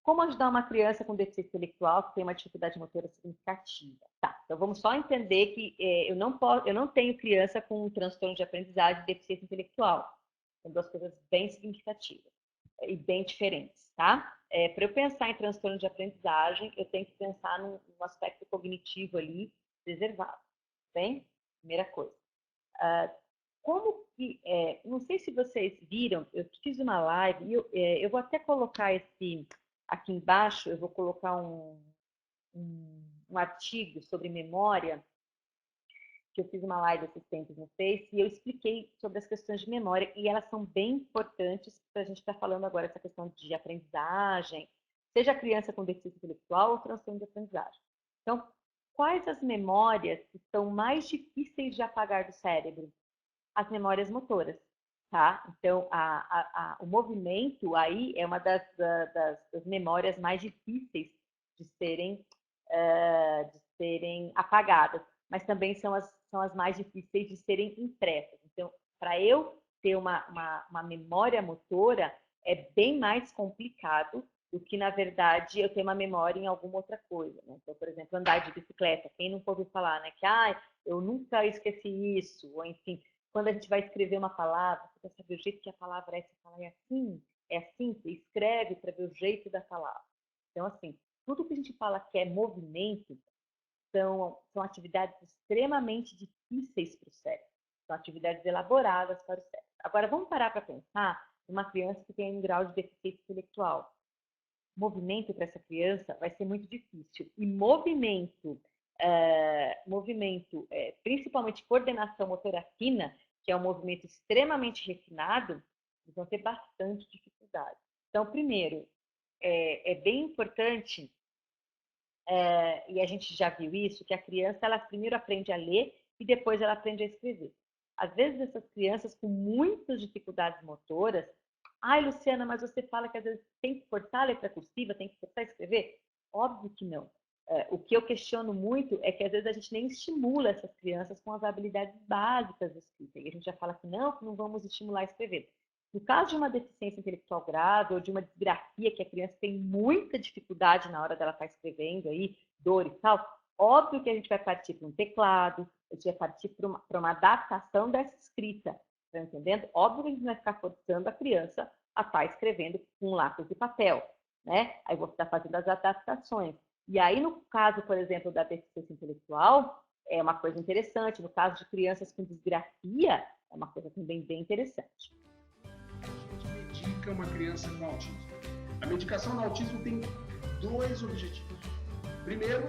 Como ajudar uma criança com deficiência intelectual que tem uma dificuldade motora significativa? Tá, então vamos só entender que eu não tenho criança com um transtorno de aprendizagem e deficiência intelectual. São duas coisas bem significativas e bem diferentes, tá? Para eu pensar em transtorno de aprendizagem, eu tenho que pensar num aspecto cognitivo ali preservado, bem? Primeira coisa. Como que, não sei se vocês viram, eu fiz uma live, e eu vou até colocar aqui embaixo, eu vou colocar um artigo sobre memória, que eu fiz uma live esses tempos no Face, e eu expliquei sobre as questões de memória, e elas são bem importantes para a gente estar falando agora essa questão de aprendizagem, seja criança com deficiência intelectual ou transtorno de aprendizagem. Então, quais as memórias que são mais difíceis de apagar do cérebro? As memórias motoras, tá? Então, o movimento aí é uma das memórias mais difíceis de serem apagadas, mas também são as mais difíceis de serem impressas. Então, para eu ter uma memória motora, é bem mais complicado do que, na verdade, eu ter uma memória em alguma outra coisa. Né? Então, por exemplo, andar de bicicleta. Quem nunca ouviu falar, né? Que, eu nunca esqueci isso, ou enfim, quando a gente vai escrever uma palavra, você quer saber o jeito que a palavra você fala, é assim, você escreve para ver o jeito da palavra. Então, assim, tudo que a gente fala que é movimento são atividades extremamente difíceis para o cérebro. São atividades elaboradas para o cérebro. Agora, vamos parar para pensar numa criança que tem um grau de deficiência intelectual. Movimento para essa criança vai ser muito difícil. E movimento, principalmente coordenação motora fina, que é um movimento extremamente refinado, eles vão ter bastante dificuldade. Então, primeiro, é bem importante, e a gente já viu isso, que a criança ela primeiro aprende a ler e depois ela aprende a escrever. Às vezes, essas crianças com muitas dificuldades motoras, Luciana, mas você fala que às vezes tem que forçar a letra cursiva, tem que forçar a escrever? Óbvio que não. O que eu questiono muito é que às vezes a gente nem estimula essas crianças com as habilidades básicas da escrita. E a gente já fala que não vamos estimular a escrever. No caso de uma deficiência intelectual grave ou de uma disgrafia que a criança tem muita dificuldade na hora dela estar escrevendo aí, dor e tal, óbvio que a gente vai partir para um teclado, a gente vai partir para uma adaptação dessa escrita. Tá entendendo? Óbvio que a gente não vai ficar forçando a criança a estar escrevendo com lápis e papel, né? Aí vou estar fazendo as adaptações. E aí, no caso, por exemplo, da deficiência intelectual, é uma coisa interessante. No caso de crianças com disgrafia, é uma coisa também bem interessante. A gente medica uma criança com autismo. A medicação do autismo tem dois objetivos. Primeiro,